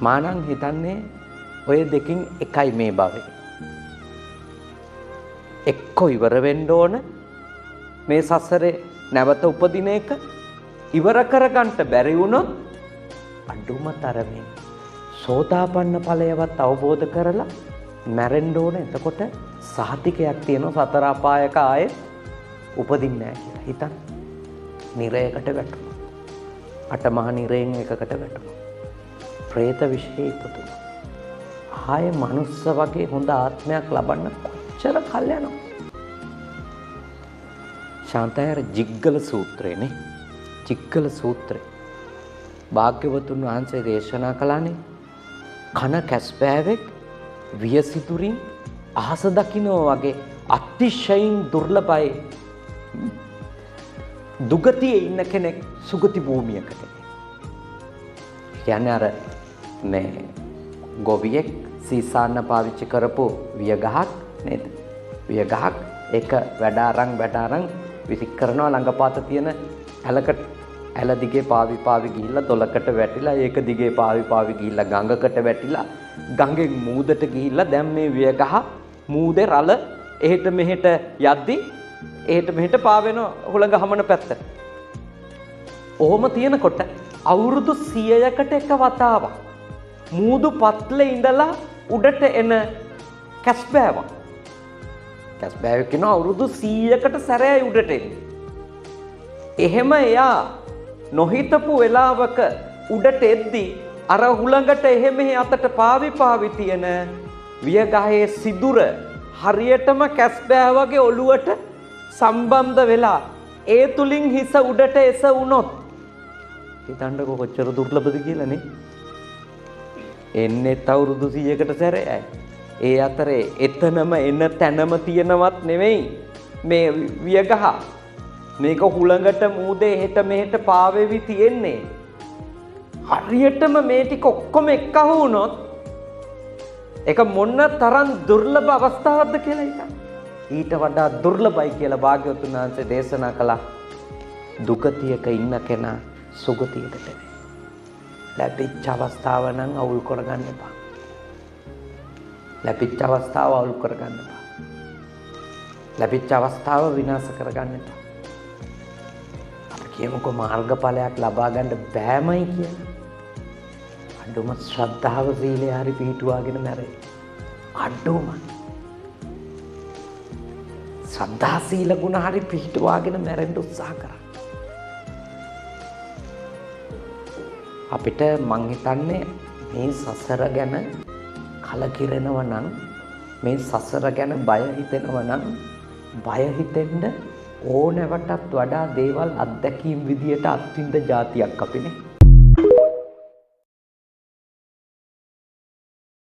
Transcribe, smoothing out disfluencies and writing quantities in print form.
මානම් හිතන්නේ ඔය දෙකින් එකයි මේ භවයේ. එක්ක ඉවර වෙන්න ඕන මේ සසරේ නැවත උපදින එක. ඉවර කරගන්න බැරි වුණොත් අඩුම තරමින් සෝතාපන්න ඵලයවත් අවබෝධ කරලා මැරෙන්න ඕන. එතකොට සහතිකයක් තියෙනවා සතර අපායක ආයෙත් උපදින්නේ නැහැ කියලා. හිතන්න. නිරයකට වැටුණා. අටමහා නිරයෙන් එකකට වැටුණා. പ്രേත විශ්ේ ඉපදුණා. ආයේ මනුස්ස වගේ හොඳ ආත්මයක් ලබන්න කොච්චර කල් යනවද? ශාන්තයර ජිග්ගල සූත්‍රයනේ. ජිග්ගල සූත්‍රය. භාග්‍යවතුන් වහන්සේ දේශනා කළානේ කන කැස්බෑවෙක් වියසිතුරින් අහස දකින්නෝ වගේ අතිශයින් දුර්ලභයි දුගතියේ ඉන්න කෙනෙක් සුගති භූමියකට. කියන්නේ අර මේ ගොවියෙක් සීසාන්න පාවිච්චි කරපු වියගහක් නේද? වියගහක් ඒක වැඩ අරන් විසික් කරනවා ළඟපාත තියෙන ඇල දිගේ පාවි ගිහිල්ලා දොලකට වැටිලා ඒක දිගේ පාවි ගිහිල්ලා ගඟකට වැටිලා ගඟෙන් මූදට ගිහිල්ලා දැන් මේ වියගහ මූදේ රළ එහෙට මෙහෙට යද්දි එහෙට මෙහෙට පාවෙන හුළඟ හමන පැත්තට. ඔහොම තියෙනකොට අවුරුදු 100කට එක වතාවක් මූදු පත්ලේ ඉඳලා උඩට එන කැස්බෑවක්. කැස්බෑවෙක් කියන අවුරුදු 100කට සැරයයි උඩට එන්නේ. එහෙම එයා නොහිතපු වෙලාවක උඩට එද්දි අර හුළඟට එහෙ මෙහෙ අතට පාවි තියෙන වියගහේ සිදුර හරියටම කැස්බෑ වගේ ඔළුවට සම්බන්ධ වෙලා ඒ තුලින් හිස උඩට එස වුණොත් හිතන්නකො කොච්චර දුර්ලභද කියලා නේ. එන්නේ අවුරුදු 100කට සැරයයි. ඒ අතරේ එතනම එන තැනම තියෙනවත් නෙවෙයි මේ වියගහ. මේක හුළඟට මූදේ හෙට මෙහෙට පාවෙවි තියෙන්නේ. හරියටම මේ ටික ඔක්කොම එක්කහු වුණොත් ඒක මොන තරම් දුර්ලභ අවස්ථාවක්ද කියලා හිතන්න. ඊට වඩා දුර්ලභයි කියලා භාග්‍යවතුන් වහන්සේ දේශනා කළා. දුගතියක ඉන්න කෙනා සුගතියකට එන්නේ. ලැබිච්ච අවස්ථාව නම් අවුල් කරගන්න එපා. ලැබිච්ච අවස්ථාව අවුල් කරගන්න එපා. ලැබිච්ච අවස්ථාව විනාශ කරගන්න එපා. අපි කියමුකෝ මාර්ගඵලයක් ලබා ගන්න බෑමයි කියලා. අඩුම ශ්‍රද්ධාව සීලය හරි පිහිටුවාගෙන මැරෙයි. අඩුම ශ්‍රද්ධා සීල ගුණ හරි පිහිටුවාගෙන මැරෙන්න උත්සාහ කරා. අපිට මං හිතන්නේ මේ සසර ගැන කලකිරෙනව නම් මේ සසර ගැන බය හිතෙනව නම් බය හිතෙන්න ඕනෑවටත් වඩා දේවල් අත්දැකීම් විදියට අත්විඳ જાතියක් අපිනේ.